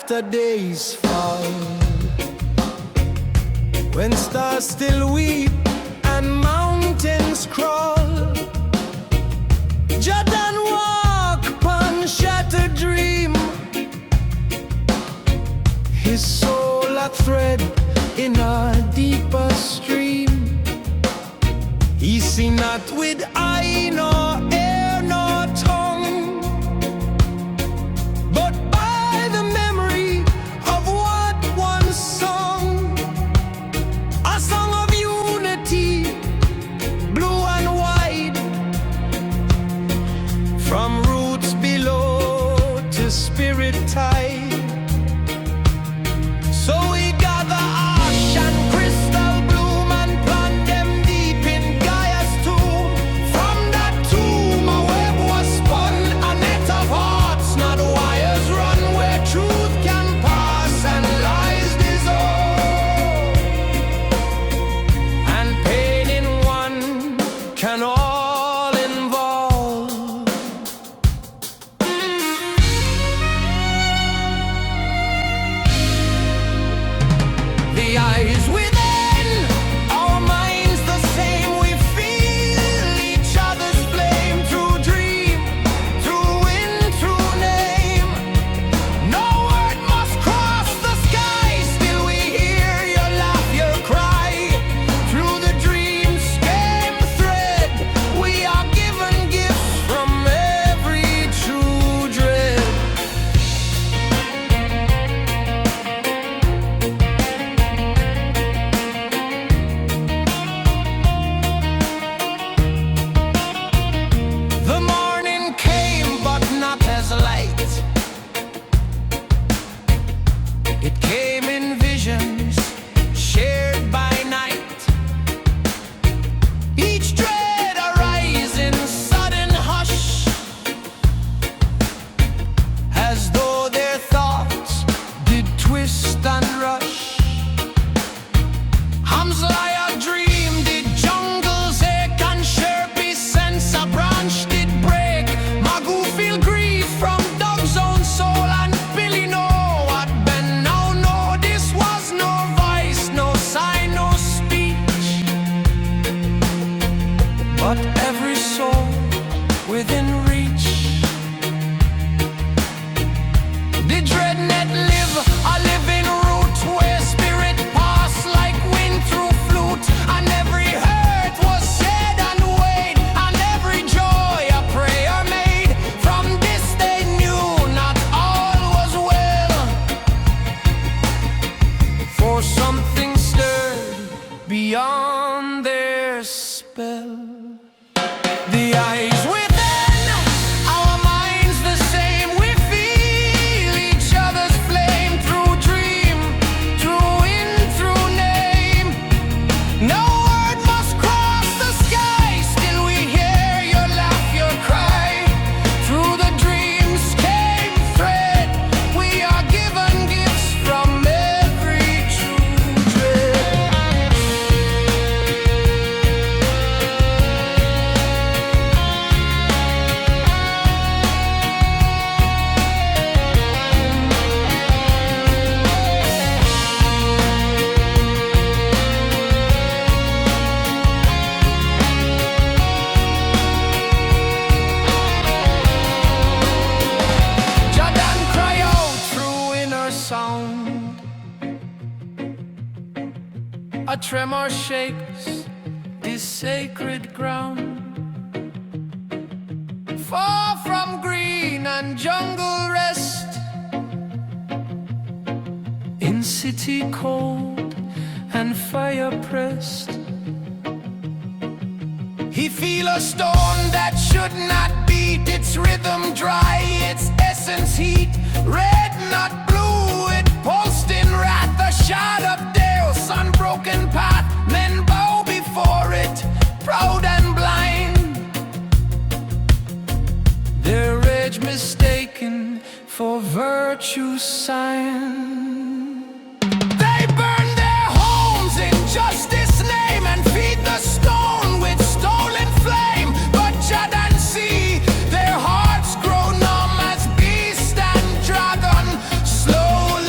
after days fall, when stars still weep and mountains crawl, Jordan walk upon shattered dream, his soul a thread in a deeper stream. He see not with eye nor ear nor tongue, but by the memory of what once sung, a song of unity, blue and white, from roots below to spirit tide. So we gather ash and crystal bloom and plant them deep in Gaia's tomb. From that tomb a web was spun, a net of hearts, not wires run, where truth can pass and lies dissolve, and pain in one can all involve. The eyes within, our minds the same. We feel each other's flame through dream, through wind, through name. No word must cross the sky, still we hear your laugh, your cry. Through the dream's game thread, we are given gifts from every true dread. The morning came, but not as light. It came in visions shared by night. Each dread arise in sudden hush, as though their thoughts did twist and rush. Hamzlaya dream, did jungles ache and Sherpy sense a branch did break. Magu feel grief from Dog's own soul, and Billy know what Ben now know. This was no voice, no sign, no speech, but every soul within reach. Did Dreadnet live a living root, where spirit passed like wind through flute, and every hurt was said and weighed, and every joy a prayer made? From this they knew not all was well, for something stirred beyond their spell. The eyes within, our minds the same. We feel each other's flame through dream, through wind, through name. No word must cross the sky, still we hear your laugh, your cry. Through the dreams came thread, we are given gifts from every true dread. Jordan cry out through inner sound, a tremor shakes this sacred ground. Far from green and jungle rest, in city cold and fire pressed, he feel a stone that should not beat, its rhythm dry, its essence heat. Red, not blue, it pulsed in wrath, a shot of Deus, unbroken path. Men bow before it, proud and blind, their rage mistaken for virtue's sign. They burn their homes in justice name, and feed the stone with stolen flame. But Jordan see their hearts grow numb as beast and dragon slowly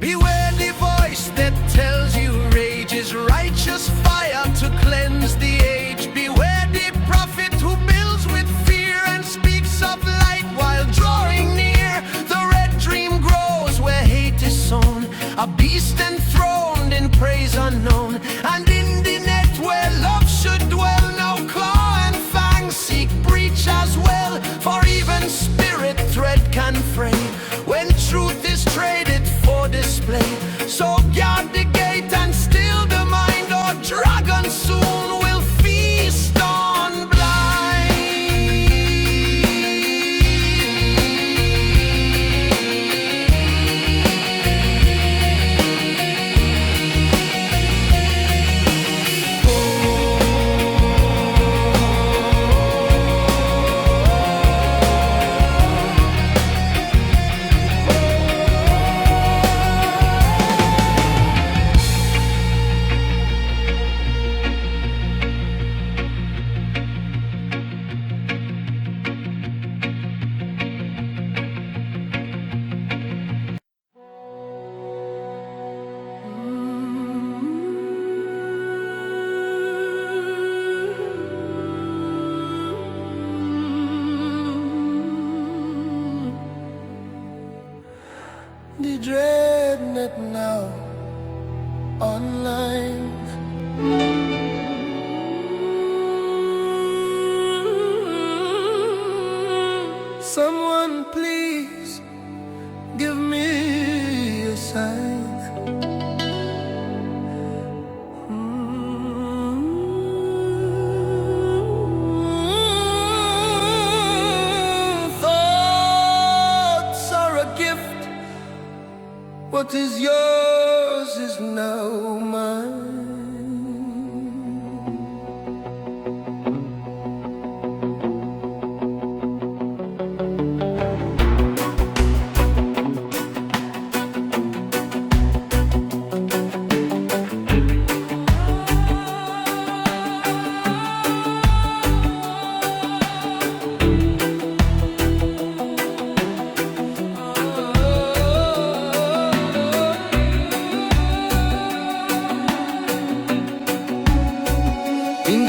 Beware the voice that tells you rage is righteous fire to cleanse the age. Beware the prophet who builds with fear and speaks of light while drawing near. The red dream grows where hate is sown, a beast enthroned in praise unknown. And in the net where love should dwell, now claw and fang seek breach as well. For even spirit thread can fray when truth is traded for display. So guard the gate and still the mind, or dragon soon will feast on the dreadnought now online. Someone please give me a sign. Thoughts are a gift. What is yours is now mine.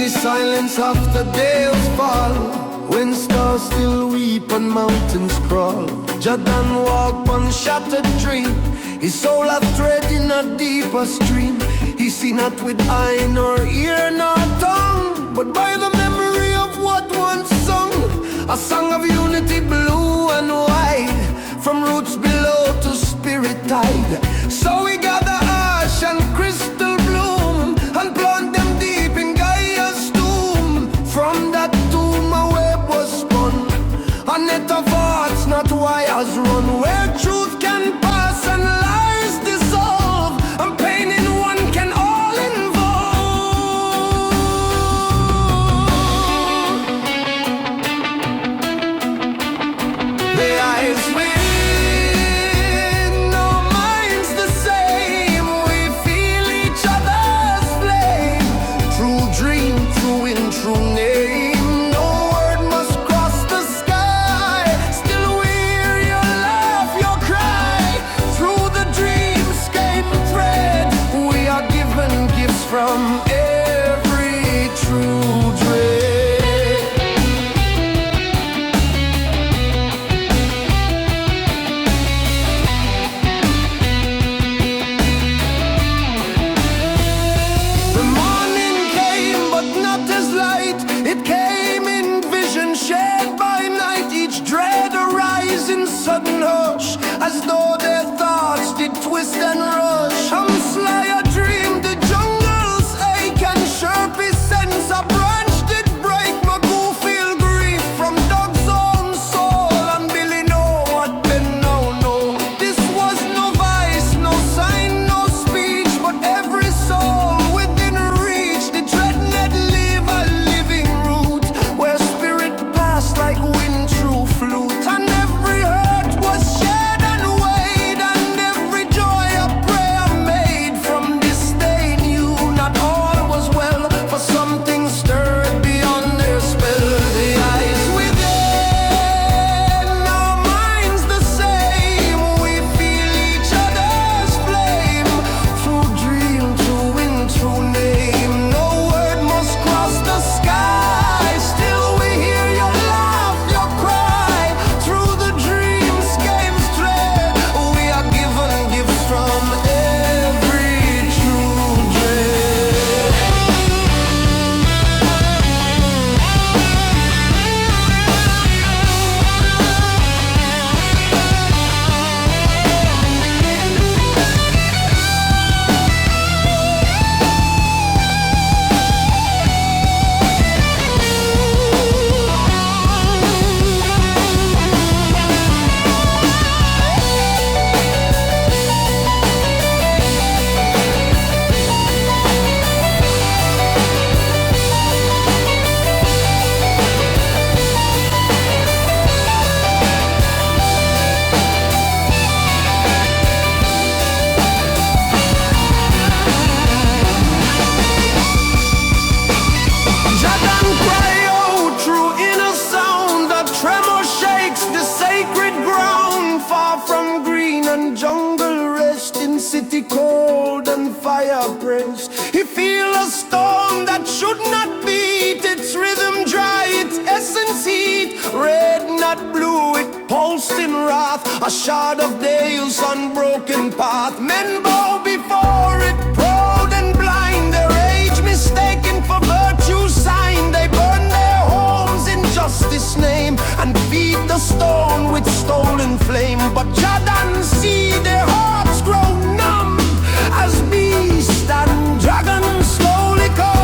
Silence after dales fall, when stars still weep and mountains crawl. Jordan walk on shattered dream, his soul hath tread in a deeper stream. He see not with eye nor ear nor tongue, but by the memory of what once sung, a song of unity blue and white, from roots below to spirit tide. So we gather ash and crystal bloom and plant them deep in Gaia's tomb. From that tomb a web was spun, a net of hearts, not wires run, where truth can pass and lies dissolve, and pain in one can all involve. The eyes within, no minds the same. We feel each other's flame, true dream, true in true name. No word must cross the sky, still we hear your laugh, your cry. Through the dreamscape thread, we are given gifts from every true dread. The morning came, but not as light. It came in vision shared by night. Each dread arise in sudden hush, as though their thoughts did twist and rush. Some sly a dream, the jungle's ache, and sharpie sense a branch did break. Magoo feel grief from dog's own soul, and Billy know what Ben now know. This was no vice, no sign, no speech, but every soul within reach. The dreadnought leave a living root, where spirit passed like wind through flute, and every hurt was shared and weighed, and every joy a prayer city cold and fire praised. He feel a storm that should not beat, its rhythm dry, its essence heat. Red not blue, it pulsed in wrath, a shard of Deus unbroken path. Men bow before it, proud and blind, their age mistaken for virtue's sign. They burn their homes in justice name and feed the stone with stolen flame. But Jadan see their hearts grow numb as beast and dragon slowly come.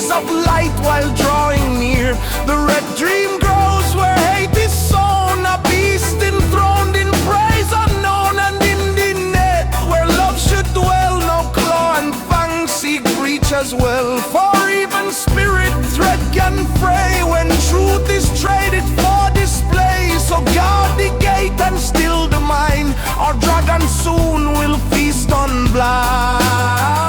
Of light while drawing near, the red dream grows where hate is sown, a beast enthroned in praise unknown. And in the net where love should dwell, no claw and fang seek breach as well. For even spirit thread can fray when truth is traded for display. So guard the gate and still the mind, our dragon soon will feast on blind.